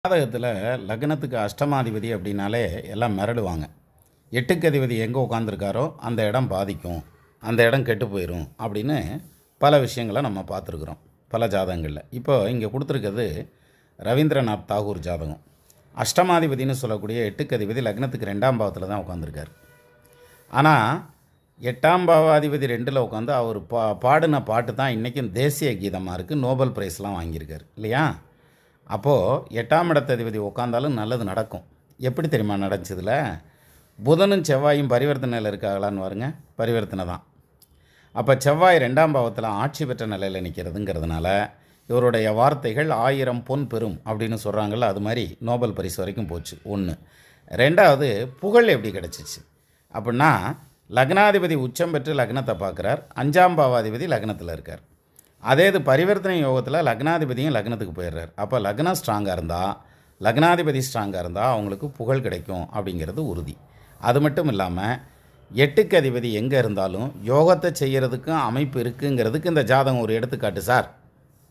ஜாதகத்தில் லக்னத்துக்கு அஷ்டமாதிபதி அப்படின்னாலே எல்லாம் மிரடுவாங்க. எட்டுக்கு அதிபதி எங்கே உட்காந்துருக்காரோ அந்த இடம் பாதிக்கும், அந்த இடம் கெட்டு போயிடும் அப்படின்னு பல விஷயங்களை நம்ம பார்த்துருக்குறோம் பல ஜாதகங்களில். இப்போ இங்கே கொடுத்துருக்கிறது ரவீந்திரநாத் தாகூர் ஜாதகம். அஷ்டமாதிபதினு சொல்லக்கூடிய எட்டுக்கு அதிபதி லக்னத்துக்கு 2ஆம் பாவத்தில் தான் உட்காந்துருக்கார். ஆனால் 8ஆம் பாவாதிபதி 2ல் உட்காந்து அவர் பாடின பாட்டு தான் இன்றைக்கும் தேசிய கீதமாக இருக்குது. நோபல் ப்ரைஸ்லாம் வாங்கியிருக்கார் இல்லையா? அப்போது 8ஆம் இடத்ததிபதி உட்காந்தாலும் நல்லது நடக்கும். எப்படி தெரியுமா நடந்துச்சதில்? புதனும் செவ்வாயும் பரிவர்த்தனையில் இருக்காங்களான்னு பாருங்க, பரிவர்த்தனை தான். அப்போ செவ்வாய் 2ஆம் பாவத்தில் ஆட்சி பெற்ற நிலையில் நிற்கிறதுங்கிறதுனால இவருடைய வார்த்தைகள் 1000 பொன் பெறும் அப்படின்னு சொல்கிறாங்கள்ல, அது மாதிரி நோபல் பரிசு வரைக்கும் போச்சு. ஒன்று. ரெண்டாவது, புகழ் எப்படி கிடச்சிச்சு அப்படின்னா, லக்னாதிபதி உச்சம் பெற்று லக்னத்தை பார்க்குறார், 5ஆம் பாவாதிபதி லக்னத்தில் இருக்கார். அதே இது பரிவர்த்தனை யோகத்தில் லக்னாதிபதியும் லக்னத்துக்கு போயிடுறார். அப்போ லக்னம் ஸ்ட்ராங்காக இருந்தால், லக்னாதிபதி ஸ்ட்ராங்காக இருந்தால் அவங்களுக்கு புகழ் கிடைக்கும் அப்படிங்கிறது உறுதி. அது மட்டும் இல்லாமல் 8க்கு அதிபதி எங்கே இருந்தாலும் யோகத்தை செய்கிறதுக்கும் அமைப்பு இருக்குங்கிறதுக்கு இந்த ஜாதகம் ஒரு எடுத்துக்காட்டு சார்.